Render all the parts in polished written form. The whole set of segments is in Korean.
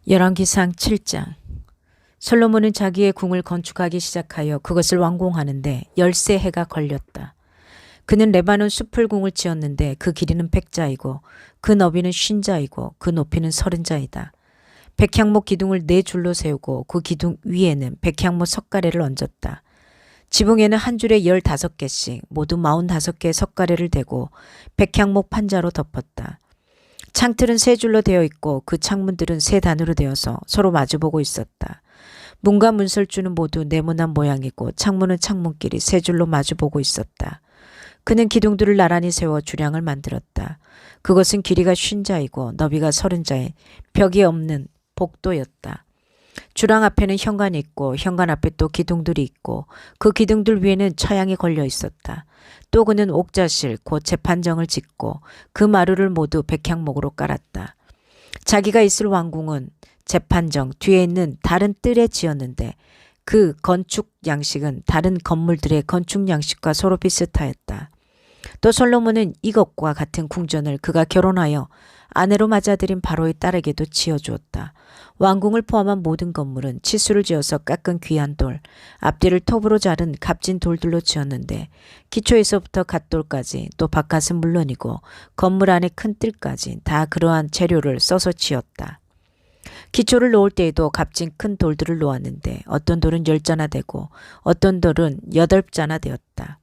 열왕기상 7장. 솔로몬은 자기의 궁을 건축하기 시작하여 그것을 완공하는데 13해가 걸렸다. 그는 레바논 숲풀궁을 지었는데 그 길이는 100자이고 그 너비는 50자이고 그 높이는 30자이다. 백향목 기둥을 4줄로 세우고 그 기둥 위에는 백향목 석가래를 얹었다. 지붕에는 한 줄에 15개씩 모두 45개의 석가래를 대고 백향목 판자로 덮었다. 창틀은 3줄로 되어 있고 그 창문들은 3단으로 되어서 서로 마주보고 있었다. 문과 문설주는 모두 네모난 모양이고 창문은 창문끼리 3줄로 마주보고 있었다. 그는 기둥들을 나란히 세워 주량을 만들었다. 그것은 길이가 50자이고 너비가 30자에 벽이 없는 복도였다. 주랑 앞에는 현관이 있고 현관 앞에 또 기둥들이 있고 그 기둥들 위에는 처양이 걸려 있었다. 또 그는 옥자실 곧 재판정을 짓고 그 마루를 모두 백향목으로 깔았다. 자기가 있을 왕궁은 재판정 뒤에 있는 다른 뜰에 지었는데 그 건축 양식은 다른 건물들의 건축 양식과 서로 비슷하였다. 또 솔로몬은 이것과 같은 궁전을 그가 결혼하여 아내로 맞아들인 바로의 딸에게도 지어주었다. 왕궁을 포함한 모든 건물은 치수를 지어서 깎은 귀한 돌, 앞뒤를 톱으로 자른 값진 돌들로 지었는데 기초에서부터 갓돌까지 또 바깥은 물론이고 건물 안의 큰 뜰까지 다 그러한 재료를 써서 지었다. 기초를 놓을 때에도 값진 큰 돌들을 놓았는데 어떤 돌은 10자나 되고 어떤 돌은 8자나 되었다.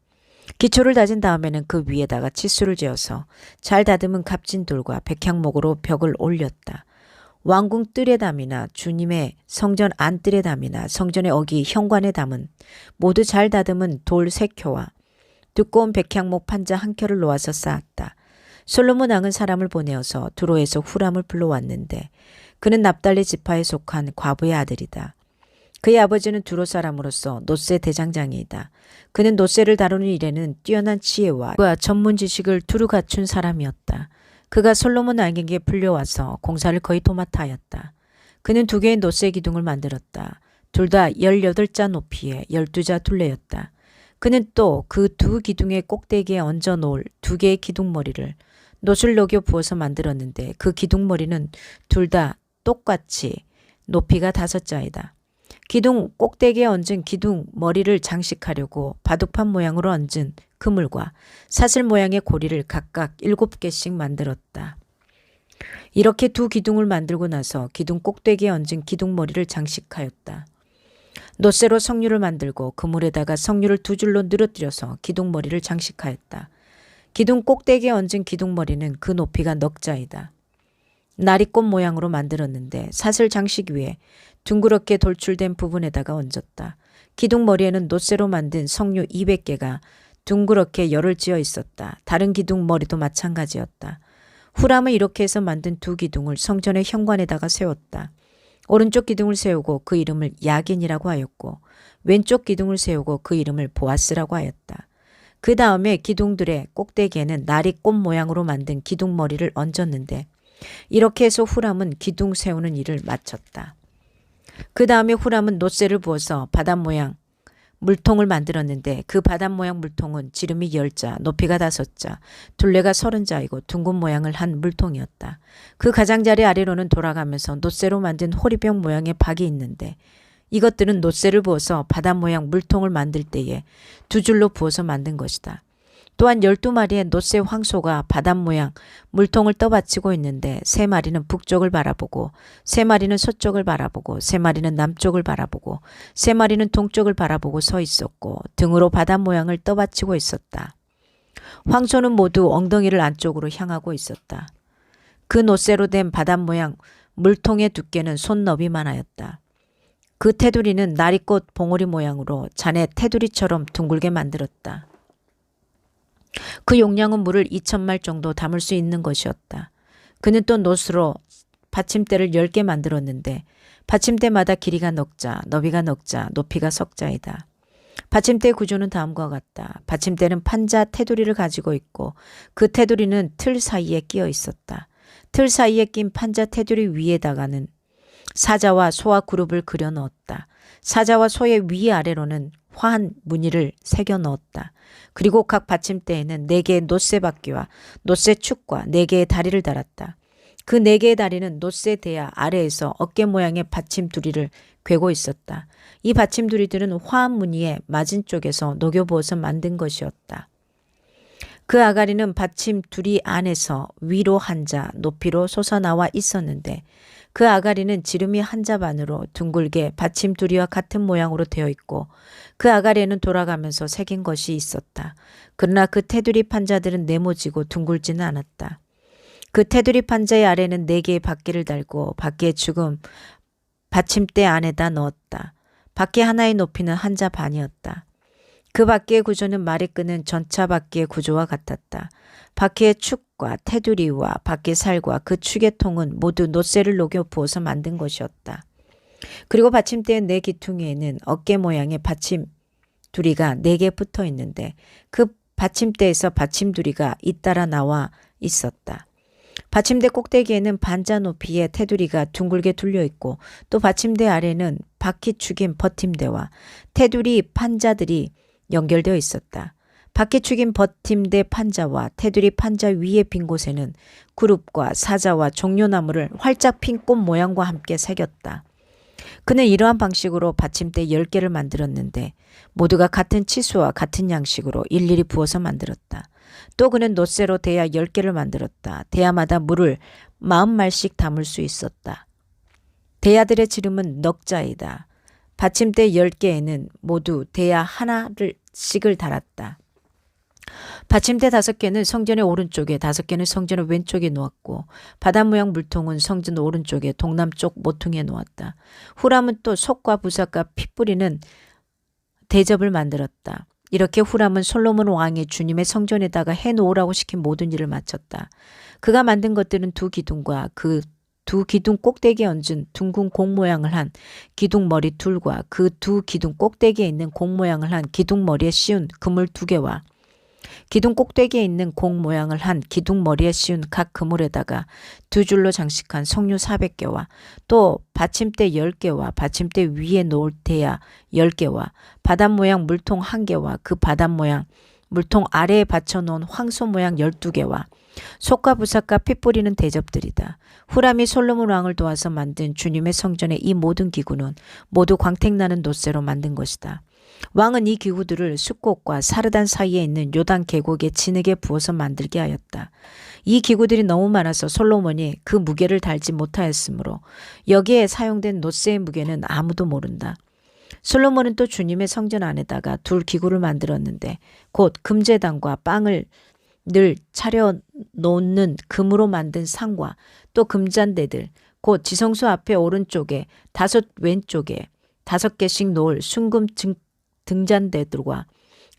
기초를 다진 다음에는 그 위에다가 치수를 지어서 잘 다듬은 값진 돌과 백향목으로 벽을 올렸다. 왕궁 뜰의 담이나 주님의 성전 안뜰의 담이나 성전의 어기 현관의 담은 모두 잘 다듬은 돌 3켜와 두꺼운 백향목 판자 1켜를 놓아서 쌓았다. 솔로몬 왕은 사람을 보내어서 두로에서 후람을 불러왔는데 그는 납달리 지파에 속한 과부의 아들이다. 그의 아버지는 두로 사람으로서 놋세 대장장이이다. 그는 놋세를 다루는 일에는 뛰어난 지혜와 전문 지식을 두루 갖춘 사람이었다. 그가 솔로몬 왕에게 풀려와서 공사를 거의 도맡아 하였다. 그는 2개의 놋세 기둥을 만들었다. 둘 다 18자 높이에 12자 둘레였다. 그는 또 그 2 기둥의 꼭대기에 얹어 놓을 2개의 기둥머리를 놋을 녹여 부어서 만들었는데 그 기둥머리는 둘 다 똑같이 높이가 5자이다. 기둥 꼭대기에 얹은 기둥 머리를 장식하려고 바둑판 모양으로 얹은 그물과 사슬 모양의 고리를 각각 7개씩 만들었다. 이렇게 2 기둥을 만들고 나서 기둥 꼭대기에 얹은 기둥 머리를 장식하였다. 놋세로 석류를 만들고 그물에다가 석류를 2줄로 늘어뜨려서 기둥 머리를 장식하였다. 기둥 꼭대기에 얹은 기둥 머리는 그 높이가 넉자이다. 나리꽃 모양으로 만들었는데 사슬 장식 위에 둥그렇게 돌출된 부분에다가 얹었다. 기둥 머리에는 놋세로 만든 석류 200개가 둥그렇게 열을 지어 있었다. 다른 기둥 머리도 마찬가지였다. 후람은 이렇게 해서 만든 2 기둥을 성전의 현관에다가 세웠다. 오른쪽 기둥을 세우고 그 이름을 야긴이라고 하였고 왼쪽 기둥을 세우고 그 이름을 보아스라고 하였다. 그 다음에 기둥들의 꼭대기에는 나리꽃 모양으로 만든 기둥 머리를 얹었는데 이렇게 해서 후람은 기둥 세우는 일을 마쳤다. 그 다음에 후람은 놋세를 부어서 바닷 모양 물통을 만들었는데 그 바닷 모양 물통은 지름이 10자, 높이가 5자, 둘레가 30자이고 둥근 모양을 한 물통이었다. 그 가장자리 아래로는 돌아가면서 놋세로 만든 호리병 모양의 박이 있는데 이것들은 놋세를 부어서 바닷 모양 물통을 만들 때에 2줄로 부어서 만든 것이다. 또한 12마리의 놋세 황소가 바닷 모양 물통을 떠받치고 있는데 3마리는 북쪽을 바라보고 3마리는 서쪽을 바라보고 3마리는 남쪽을 바라보고 3마리는 동쪽을 바라보고 서 있었고 등으로 바닷 모양을 떠받치고 있었다. 황소는 모두 엉덩이를 안쪽으로 향하고 있었다. 그 놋세로 된 바닷 모양 물통의 두께는 손 너비만 하였다. 그 테두리는 나리꽃 봉오리 모양으로 잔의 테두리처럼 둥글게 만들었다. 그 용량은 물을 2000말 정도 담을 수 있는 것이었다. 그는 또 놋으로 받침대를 10개 만들었는데 받침대마다 길이가 넉자, 너비가 넉자, 높이가 석자이다. 받침대 구조는 다음과 같다. 받침대는 판자 테두리를 가지고 있고 그 테두리는 틀 사이에 끼어 있었다. 틀 사이에 낀 판자 테두리 위에다가는 사자와 소와 그룹을 그려 넣었다. 사자와 소의 위아래로는 화한 무늬를 새겨 넣었다. 그리고 각 받침대에는 4개의 놋세 바퀴와 놋세 축과 4개의 다리를 달았다. 그 4개의 다리는 놋새 대야 아래에서 어깨 모양의 받침두리를 괴고 있었다. 이 받침두리들은 화합 무늬의 맞은 쪽에서 녹여부어서 만든 것이었다. 그 아가리는 받침두리 안에서 위로 한자 높이로 솟아나와 있었는데 그 아가리는 지름이 한자 반으로 둥글게 받침두리와 같은 모양으로 되어 있고 그 아가리에는 돌아가면서 새긴 것이 있었다. 그러나 그 테두리 판자들은 네모지고 둥글지는 않았다. 그 테두리 판자의 아래는 4개의 바퀴를 달고 바퀴의 축은 받침대 안에다 넣었다. 바퀴 하나의 높이는 한자 반이었다. 그 바퀴의 구조는 말이 끄는 전차 바퀴의 구조와 같았다. 바퀴의 축과 테두리와 바퀴 살과 그 축의 통은 모두 놋새를 녹여 부어서 만든 것이었다. 그리고 받침대의 4 기퉁이에는 어깨 모양의 받침두리가 4개 붙어 있는데 그 받침대에서 받침두리가 잇따라 나와 있었다. 받침대 꼭대기에는 반자 높이의 테두리가 둥글게 둘려 있고 또 받침대 아래는 바퀴축인 버팀대와 테두리 판자들이 연결되어 있었다. 바퀴축인 버팀대 판자와 테두리 판자 위의 빈 곳에는 그룹과 사자와 종려나무를 활짝 핀 꽃 모양과 함께 새겼다. 그는 이러한 방식으로 받침대 10개를 만들었는데 모두가 같은 치수와 같은 양식으로 일일이 부어서 만들었다. 또 그는 놋새로 대야 10개를 만들었다. 대야마다 물을 40말씩 담을 수 있었다. 대야들의 지름은 넉자이다. 받침대 10개에는 모두 대야 하나씩을 달았다. 받침대 5개는 성전의 오른쪽에 5개는 성전의 왼쪽에 놓았고 바다 모양 물통은 성전 오른쪽에 동남쪽 모퉁이에 놓았다. 후람은 또 속과 부삭과 피 뿌리는 대접을 만들었다. 이렇게 후람은 솔로몬 왕이 주님의 성전에다가 해놓으라고 시킨 모든 일을 마쳤다. 그가 만든 것들은 2 기둥과 그 2 기둥 꼭대기에 얹은 둥근 공 모양을 한 기둥머리 둘과 그 2 기둥 꼭대기에 있는 공 모양을 한 기둥머리에 씌운 그물 2개와 기둥 꼭대기에 있는 공 모양을 한 기둥머리에 씌운 각 그물에다가 2줄로 장식한 석류 400개와 또 받침대 10개와 받침대 위에 놓을 대야 10개와 바닷 모양 물통 1개와 그 바닷 모양 물통 아래에 받쳐놓은 황소 모양 12개와 속과 부삭과 피 뿌리는 대접들이다. 후람이 솔로몬 왕을 도와서 만든 주님의 성전의 이 모든 기구는 모두 광택나는 놋새로 만든 것이다. 왕은 이 기구들을 숫꽃과 사르단 사이에 있는 요단 계곡에 진흙에 부어서 만들게 하였다. 이 기구들이 너무 많아서 솔로몬이 그 무게를 달지 못하였으므로 여기에 사용된 놋새의 무게는 아무도 모른다. 솔로몬은 또 주님의 성전 안에다가 2 기구를 만들었는데 곧 금제단과 빵을 늘 차려놓는 금으로 만든 상과 또 금잔대들 곧 지성소 앞에 오른쪽에 5 왼쪽에 5개씩 놓을 순금 등잔대들과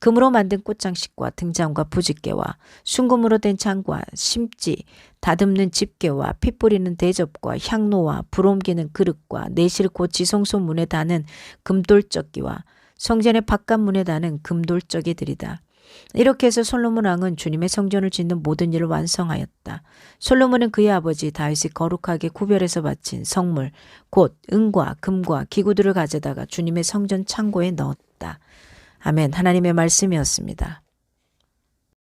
금으로 만든 꽃장식과 등잔과 부집개와 순금으로 된 창과 심지 다듬는 집게와 피 뿌리는 대접과 향로와 불 옮기는 그릇과 내실 곧 지성소 문에 다는 금돌적기와 성전의 바깥 문에 다는 금돌적이들이다. 이렇게 해서 솔로몬 왕은 주님의 성전을 짓는 모든 일을 완성하였다. 솔로몬은 그의 아버지 다윗이 거룩하게 구별해서 바친 성물 곧 은과 금과 기구들을 가져다가 주님의 성전 창고에 넣었다. 아멘. 하나님의 말씀이었습니다.